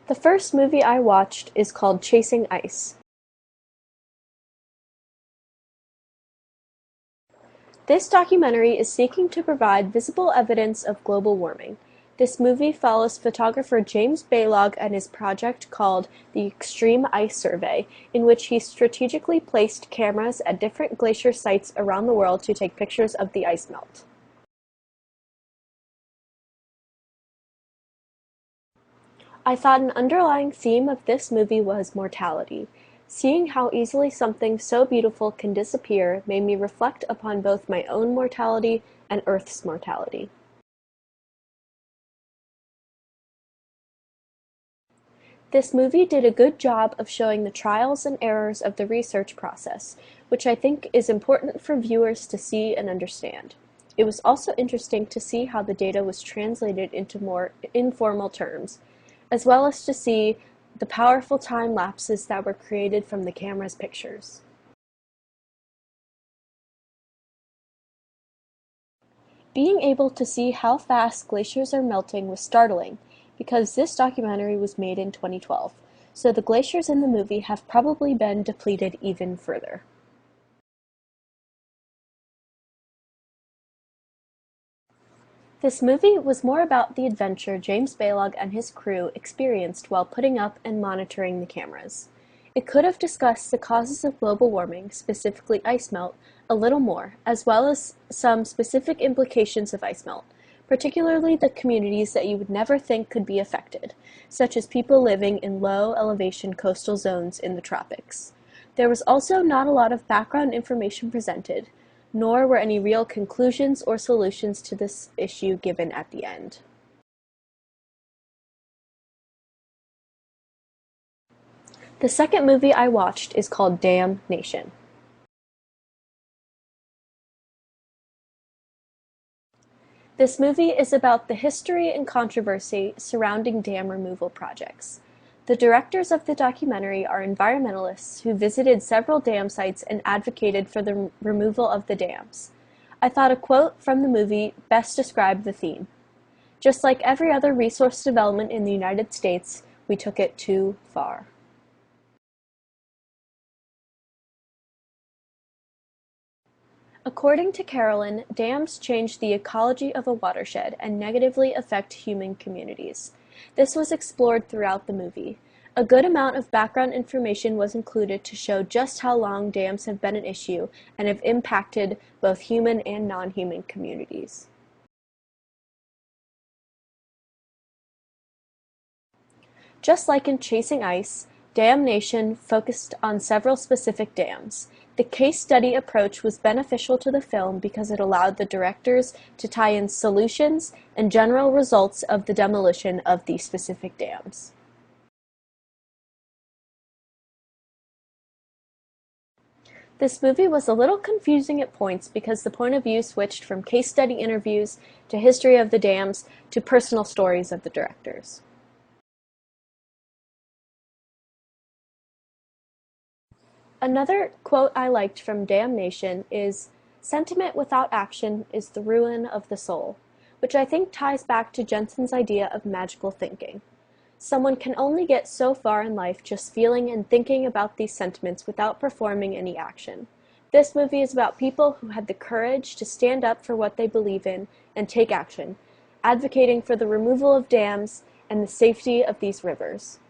The first movie I watched is called Chasing Ice. This documentary is seeking to provide visible evidence of global warming. This movie follows photographer James Baylog and his project called the Extreme Ice Survey, in which he strategically placed cameras at different glacier sites around the world to take pictures of the ice melt. I thought an underlying theme of this movie was mortality. Seeing how easily something so beautiful can disappear made me reflect upon both my own mortality and Earth's mortality. This movie did a good job of showing the trials and errors of the research process, which I think is important for viewers to see and understand. It was also interesting to see how the data was translated into more informal terms, as well as to see the powerful time lapses that were created from the camera's pictures. Being able to see how fast glaciers are melting was startling, because this documentary was made in 2012, so the glaciers in the movie have probably been depleted even further. This movie was more about the adventure James Baylog and his crew experienced while putting up and monitoring the cameras. It could have discussed the causes of global warming, specifically ice melt, a little more, as well as some specific implications of ice melt, particularly the communities that you would never think could be affected, such as people living in low-elevation coastal zones in the tropics. There was also not a lot of background information presented, nor were any real conclusions or solutions to this issue given at the end. The second movie I watched is called DamNation. This movie is about the history and controversy surrounding dam removal projects. The directors of the documentary are environmentalists who visited several dam sites and advocated for the removal of the dams. I thought a quote from the movie best described the theme. Just like every other resource development in the United States, we took it too far. According to Carolyn, dams change the ecology of a watershed and negatively affect human communities. This was explored throughout the movie. A good amount of background information was included to show just how long dams have been an issue and have impacted both human and non-human communities. Just like in Chasing Ice, DamNation focused on several specific dams. The case study approach was beneficial to the film because it allowed the directors to tie in solutions and general results of the demolition of these specific dams. This movie was a little confusing at points because the point of view switched from case study interviews to history of the dams to personal stories of the directors. Another quote I liked from DamNation is, "Sentiment without action is the ruin of the soul," which I think ties back to Jensen's idea of magical thinking. Someone can only get so far in life just feeling and thinking about these sentiments without performing any action. This movie is about people who had the courage to stand up for what they believe in and take action, advocating for the removal of dams and the safety of these rivers.